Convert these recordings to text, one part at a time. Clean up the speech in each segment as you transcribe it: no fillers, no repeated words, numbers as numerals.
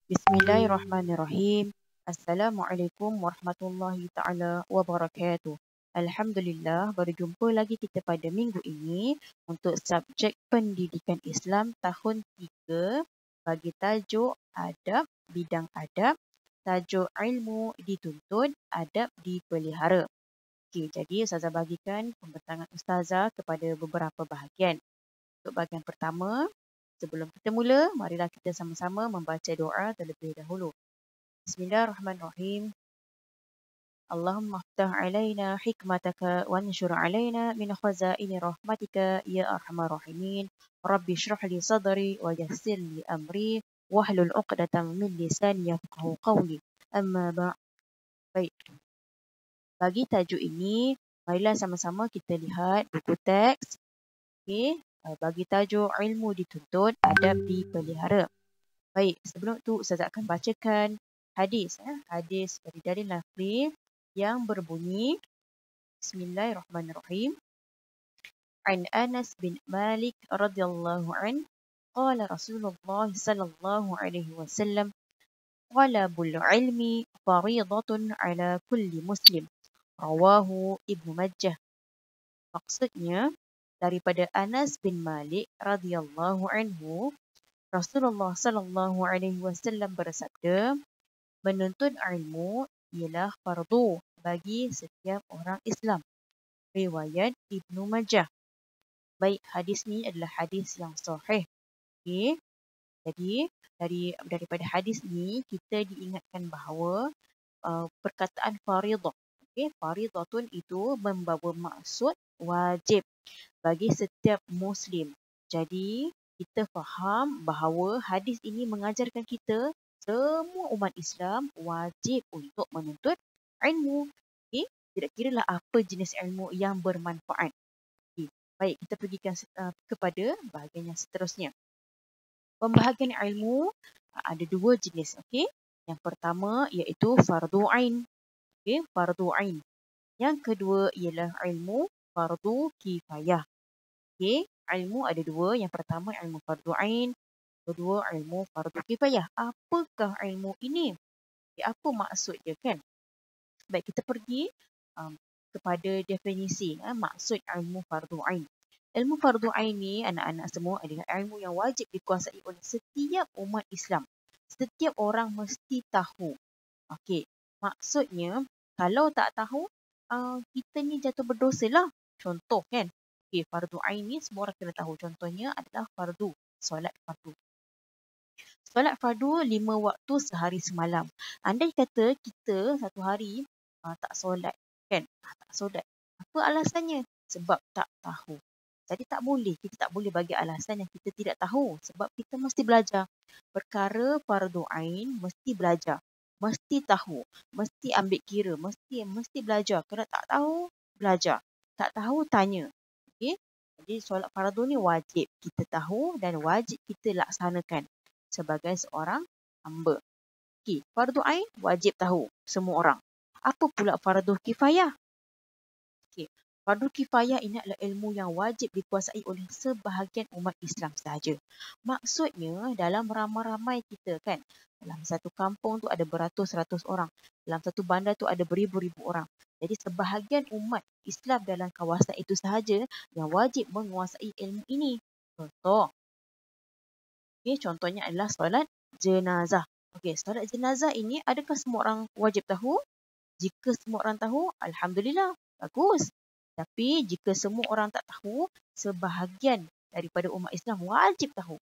Bismillahirrahmanirrahim. Assalamualaikum warahmatullahi ta'ala wabarakatuh. Alhamdulillah, berjumpa lagi kita pada minggu ini untuk subjek pendidikan Islam tahun 3 bagi tajuk adab, bidang adab, tajuk ilmu dituntut, adab dipelihara. Okey, jadi Ustazah bagikan pembentangan Ustazah kepada beberapa bahagian. Untuk bahagian pertama, sebelum kita mula, marilah kita sama-sama membaca doa terlebih dahulu. Bismillahirrahmanirrahim. Allahumma aftah alaina hikmataka wanshur alaina min khazaini rahmatika ya arhamar rahimin. Rabbi shrah li sadri wa yassir li amri wahlul 'uqdatam min lisani yafqahu qawli. Amma ba'd. Baik. Bagi tajuk ini, marilah sama-sama kita lihat buku teks. Okey, bagi tajuk ilmu dituntut, adab dipelihara. Baik, sebelum itu Ustazah akan bacakan hadis. Hadis dari Jalil Nafli yang berbunyi, Bismillahirrahmanirrahim. An Anas bin Malik radhiyallahu an, qala Rasulullah sallallahu alaihi wasallam, talabul ilmi fariidatun ala kulli muslim. Rawahu Ibnu Majah. Maksudnya, daripada Anas bin Malik radhiyallahu anhu, Rasulullah sallallahu alaihi wasallam bersabda, menuntut ilmu ialah fardu bagi setiap orang Islam. Riwayat Ibnu Majah. Baik, hadis ni adalah hadis yang sahih. Okey. Jadi daripada hadis ni kita diingatkan bahawa perkataan faridah. Okey, faridatun itu membawa maksud wajib bagi setiap Muslim. Jadi kita faham bahawa hadis ini mengajarkan kita semua umat Islam wajib untuk menuntut ilmu. Okay? Tidak kiralah apa jenis ilmu yang bermanfaat. Okay. Baik, kita pergikan kepada bahagian yang seterusnya. Pembahagian ilmu ada dua jenis. Okay? Yang pertama iaitu fardu ain. Okay? Fardu ain. Yang kedua ialah ilmu fardu kifayah. Okay? Ilmu ada dua. Yang pertama ilmu fardu ain. Kedua, ilmu fardu kifayah. Apakah ilmu ini? Apa maksud dia kan? Baik, kita pergi kepada definisi maksud ilmu fardu ain. Ilmu fardu ain ni anak-anak semua adalah ilmu yang wajib dikuasai oleh setiap umat Islam. Setiap orang mesti tahu. Okey, maksudnya kalau tak tahu kita ni jatuh berdosa lah. Contoh kan? Okey, fardu ain ni semua orang kena tahu. Contohnya adalah fardu, solat fardu. Solat fardu 5 waktu sehari semalam. Andai kata kita satu hari tak solat, kan? Tak solat. Apa alasannya? Sebab tak tahu. Jadi kita tak boleh bagi alasan yang kita tidak tahu. Sebab kita mesti belajar. Perkara fardu ain mesti belajar. Mesti tahu. Mesti ambil kira. Mesti belajar. Kalau tak tahu, belajar. Tak tahu, tanya. Okay? Jadi solat fardu ni wajib kita tahu dan wajib kita laksanakan sebagai seorang hamba. Okey, fardu ain wajib tahu semua orang. Apa pula fardu kifayah? Okey, fardu kifayah ini adalah ilmu yang wajib dikuasai oleh sebahagian umat Islam sahaja. Maksudnya dalam ramai-ramai kita kan, dalam satu kampung tu ada beratus-ratus orang. Dalam satu bandar tu ada beribu-ribu orang. Jadi sebahagian umat Islam dalam kawasan itu sahaja yang wajib menguasai ilmu ini. Contoh, okay, contohnya adalah solat jenazah. Okey, solat jenazah ini adakah semua orang wajib tahu? Jika semua orang tahu, alhamdulillah, bagus. Tapi jika semua orang tak tahu, sebahagian daripada umat Islam wajib tahu.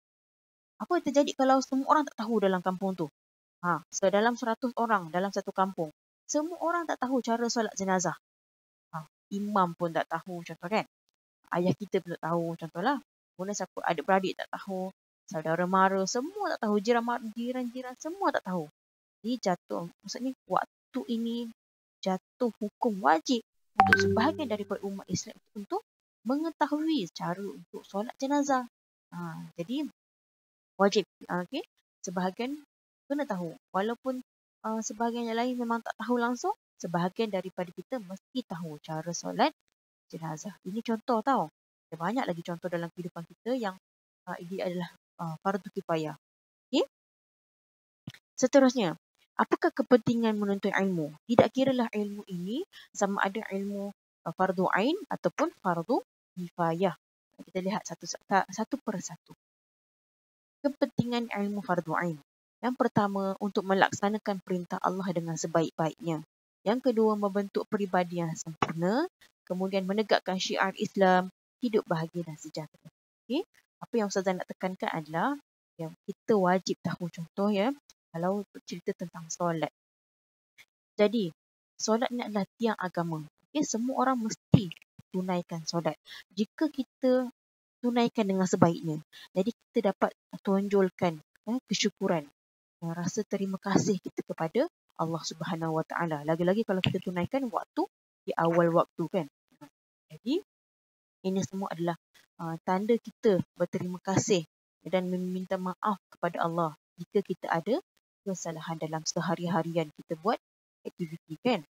Apa yang terjadi kalau semua orang tak tahu dalam kampung tu? Dalam 100 orang dalam satu kampung, semua orang tak tahu cara solat jenazah. Imam pun tak tahu, contoh kan? Ayah kita pun tak tahu, contohlah. Kemudian siapa adik-beradik tak tahu. Saudara mara, semua tak tahu. Jiran-jiran semua tak tahu. Jadi maksudnya waktu ini jatuh hukum wajib untuk sebahagian daripada umat Islam untuk mengetahui cara untuk solat jenazah. Jadi wajib. Okay? Sebahagian kena tahu. Walaupun sebahagian yang lain memang tak tahu langsung, sebahagian daripada kita mesti tahu cara solat jenazah. Ini contoh tau. Ada banyak lagi contoh dalam kehidupan kita yang ini adalah fardu kifayah. Okay? Seterusnya, apakah kepentingan menuntut ilmu? Tidak kiralah ilmu ini sama ada ilmu fardu ain ataupun fardu kifayah. Kita lihat satu persatu. Kepentingan ilmu fardu ain. Yang pertama, untuk melaksanakan perintah Allah dengan sebaik-baiknya. Yang kedua, membentuk peribadi yang sempurna. Kemudian menegakkan syiar Islam, hidup bahagia dan sejahtera. Okay? Apa yang Ustazah nak tekankan adalah yang kita wajib tahu contoh ya, kalau cerita tentang solat. Jadi, solat ni adalah tiang agama. Okay? Semua orang mesti tunaikan solat. Jika kita tunaikan dengan sebaiknya, jadi kita dapat tonjolkan kesyukuran, rasa terima kasih kita kepada Allah Subhanahu Wa Taala. Lagi-lagi kalau kita tunaikan waktu di awal waktu kan. Jadi ini semua adalah tanda kita berterima kasih dan meminta maaf kepada Allah jika kita ada kesalahan dalam sehari-harian kita buat aktiviti kan.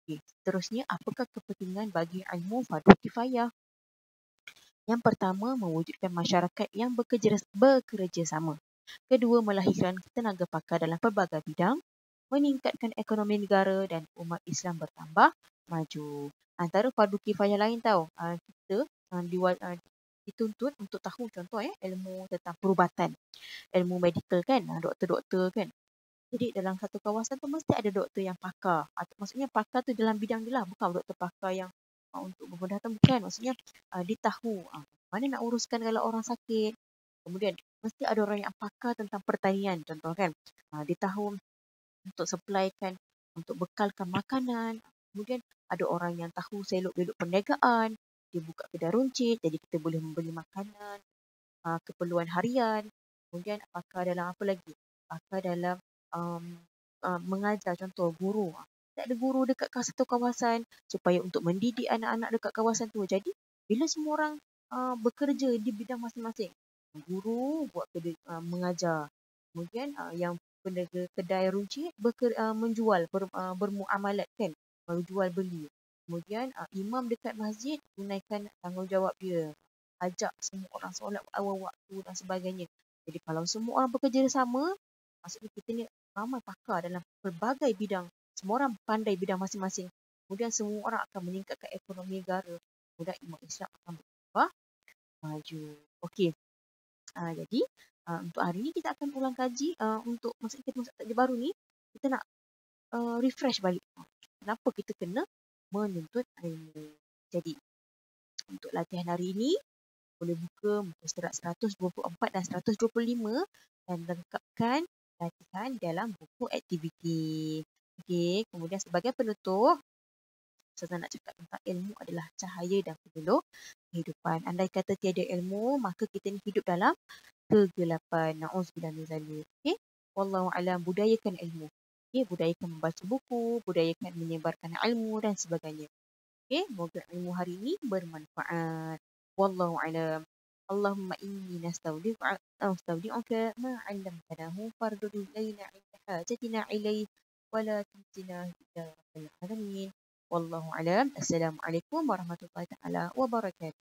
Okay. Seterusnya, apakah kepentingan bagi ilmu fardu kifayah? Yang pertama, mewujudkan masyarakat yang bekerja sama. Kedua, melahirkan tenaga pakar dalam pelbagai bidang, meningkatkan ekonomi negara dan umat Islam bertambah maju. Antara fardu kifayah lain tahu, kita dituntut untuk tahu contoh ilmu tentang perubatan, ilmu medical kan, doktor-doktor kan. Jadi dalam satu kawasan tu mesti ada doktor yang pakar. Maksudnya pakar tu dalam bidang dia lah, bukan doktor pakar yang untuk pemudahatan, bukan. Maksudnya dia tahu mana nak uruskan kalau orang sakit. Kemudian mesti ada orang yang pakar tentang pertanian contoh kan. Dia tahu untuk supplykan, untuk bekalkan makanan. Kemudian ada orang yang tahu selok-belok perniagaan. Dia buka kedai runcit, jadi kita boleh membeli makanan, keperluan harian. Kemudian pakar dalam apa lagi? Pakar dalam mengajar, contoh guru. Tak ada guru dekat satu kawasan supaya untuk mendidik anak-anak dekat kawasan tu. Jadi bila semua orang bekerja di bidang masing-masing, guru buat mengajar, kemudian yang peniaga kedai runcit menjual, bermuamalat kan, jual beli. Kemudian imam dekat masjid tunaikan tanggungjawab dia, ajak semua orang solat awal waktu dan sebagainya. Jadi kalau semua orang bekerja sama, maksudnya kita ni ramai pakar dalam pelbagai bidang. Semua orang pandai bidang masing-masing. Kemudian semua orang akan meningkatkan ekonomi negara. Kemudian umat Islam akan bertambah maju. Okey. Jadi untuk hari ni kita akan ulang kaji untuk maksudnya kita masuk tajuk baru ni, kita nak refresh balik. Kenapa kita kena menuntut ilmu. Jadi untuk latihan hari ini boleh buka muka surat 124 dan 125 dan lengkapkan latihan dalam buku aktiviti. Okey, kemudian sebagai penutup, saya nak cakap tentang ilmu adalah cahaya dan penyuluh kehidupan. Andai kata tiada ilmu, maka kita ni hidup dalam kegelapan. Na'udzubillah min zalik. Okey, wallahu alam, budayakan ilmu. Okey, budayakan membaca buku, budayakan menyebarkan ilmu dan sebagainya. Okey, moga ilmu hari ini bermanfaat. Wallahu alam. Allahumma inni nastaudi'uka ma 'allamtanahu fardud ilaina 'inda hajatina ilaih wa la tunsina illa rabbil alamin. Wallahu alam. Assalamualaikum warahmatullahi taala wabarakatuh.